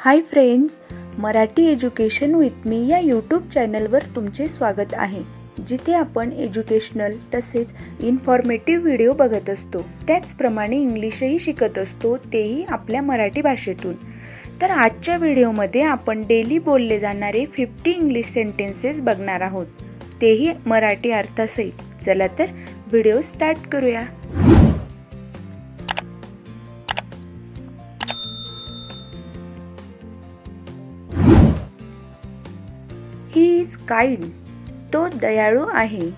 Hi friends, Marathi education with me या YouTube चॅनलवर तुमचे स्वागत आहे, जिथे आपण एज्युकेशनल तसेच इन्फॉर्मेटिव्ह व्हिडिओ बघत असतो। त्याचप्रमाणे इंग्लिशही शिकत असतो, तेही आपल्या मराठी भाषेतून। तर आजच्या व्हिडिओमध्ये आपण डेली बोलले जाणारे 50 इंग्लिश सेंटेन्सेस बघणार आहोत, तेही मराठी अर्थासहित। चला तर व्हिडिओ स्टार्ट करूया। He is kind. तो दयाळू आहे।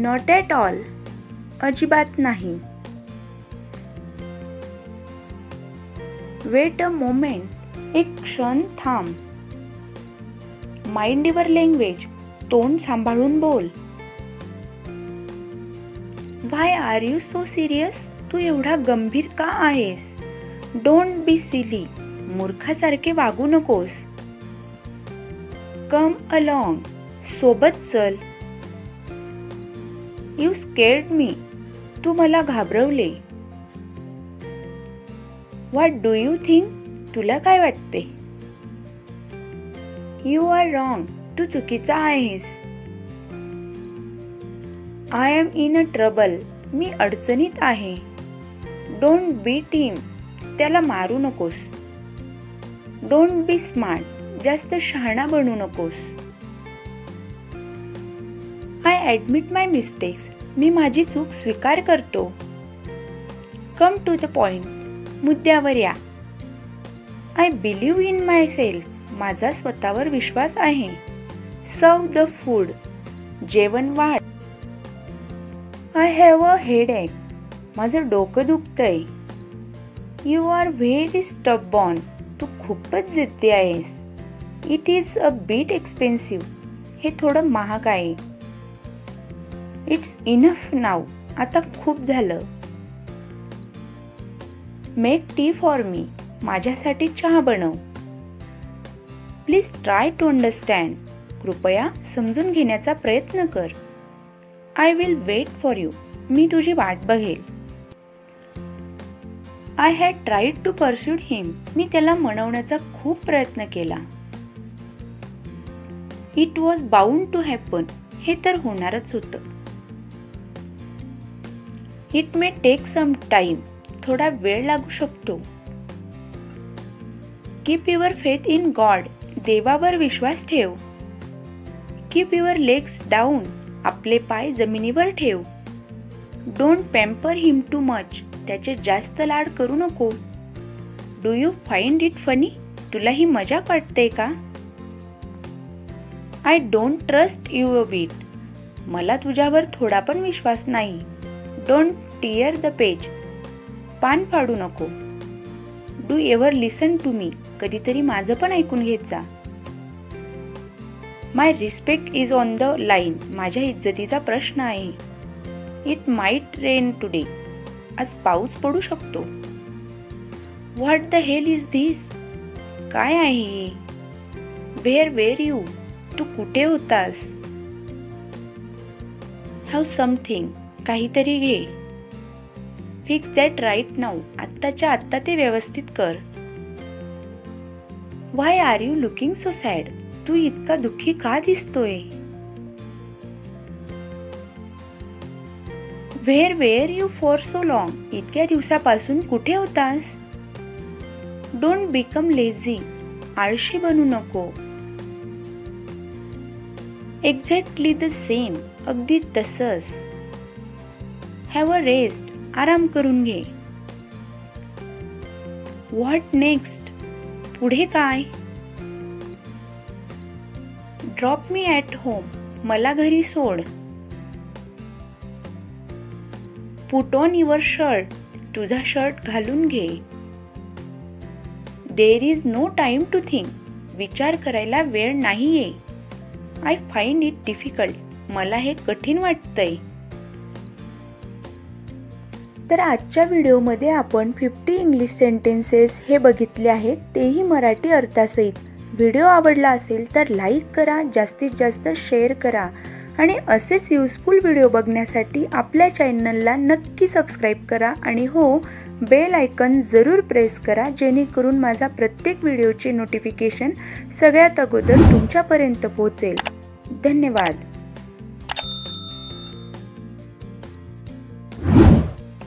Not at all. अजिबात नाही। Wait a moment. एक क्षण थांब। Mind your language. तोंड सांभाळून बोल। Why are you so serious? तू एवढा गंभीर का आहेस? Don't be silly. मूर्खासारखे वागू नकोस। Come along. सोबत चल। You scared me. तू मला घाबरवले। What do you think? तुला काय वाटते? You are wrong. तू चुकीचा आहेस। I am in a trouble. मी अडचणीत आहे। Don't beat him. त्याला मारू नकोस। Don't be smart. जास्त शहाणा बनू नकोस। I admit my mistakes. मी माझी चूक स्वीकार करतो। Come to the point. मुद्द्यावर या। I believe in myself. माझा स्वतःवर विश्वास आहे। Serve the food. जेवण वाढ। I have a headache. माझं डोकं दुखतंय। You are very stubborn. तू खूपच जिद्दी आहेस। It is a bit expensive. हे थोडं महाग आहे। It's enough now. आता खूप झालं। Make tea for me. माझ्यासाठी चहा बनव। Please try to understand. कृपया समजून घेण्याचा प्रयत्न कर। I will wait for you. मी तुझी वाट बघेल। I had tried to persuade him. मी त्याला मनवण्याचा खूप प्रयत्न केला। It was bound to happen. हे तर होणारच होतं। It may take some time. थोडा वेळ लागू शकतो। Keep your faith in God. देवावर विश्वास ठेव। Keep your legs down. आपले पाय जमिनीवर ठेव। Don't pamper him too much. त्याचे जास्त लाड करू नको। Do you find it funny? तुला ही मजाक वाटते का? I don't trust you a bit. मला तुझ्यावर थोडा पण विश्वास नाही। Don't tear the page. पान फाडू नको। Do ever listen to me. कधीतरी माझं पण ऐकून घेत जा। My respect is on the line. माझ्या इज्जतीचा प्रश्न आहे। It might rain today. आज पाऊस पडू शकतो। What the hell is this? काय आहे हे? Where were you? तू कुठे होतास? Have something. काहीतरी घे। Fix that right now. आत्ताच्या आत्ता ते व्यवस्थित कर। Why are you looking so sad? तू इतका दुःखी का दिसतोय? Where were you for so long? इतक्या दिवसापासून कुठे होतास? Don't become lazy. आळशी बनू नको। Exactly the same. अगदी तसंच। Have a rest. आराम करून घे। What next? पुढे काय? Drop me at home. मला घरी सोड। Put on your shirt. तुझा शर्ट घालून घे। There is no time to think. विचार करायला वेळ नाहीये। I find it difficult. मला हे कठीण वाटतंय। तर आजच्या व्हिडिओमध्ये आपण 50 इंग्लिश सेंटेन्सेस हे बघितले आहेत, तेही मराठी अर्थासहित। व्हिडिओ आवडला असेल तर लाईक करा, जास्तीत जास्त शेअर करा आणि असेच युजफुल व्हिडिओ बघण्यासाठी आपल्या चॅनलला नक्की सबस्क्राइब करा आणि हो, बेल आयकॉन जरूर प्रेस करा, जेणेकरून माझा प्रत्येक व्हिडिओचे नोटिफिकेशन सगळ्यात अगोदर तुमच्यापर्यंत पोहोचेल. धन्यवाद.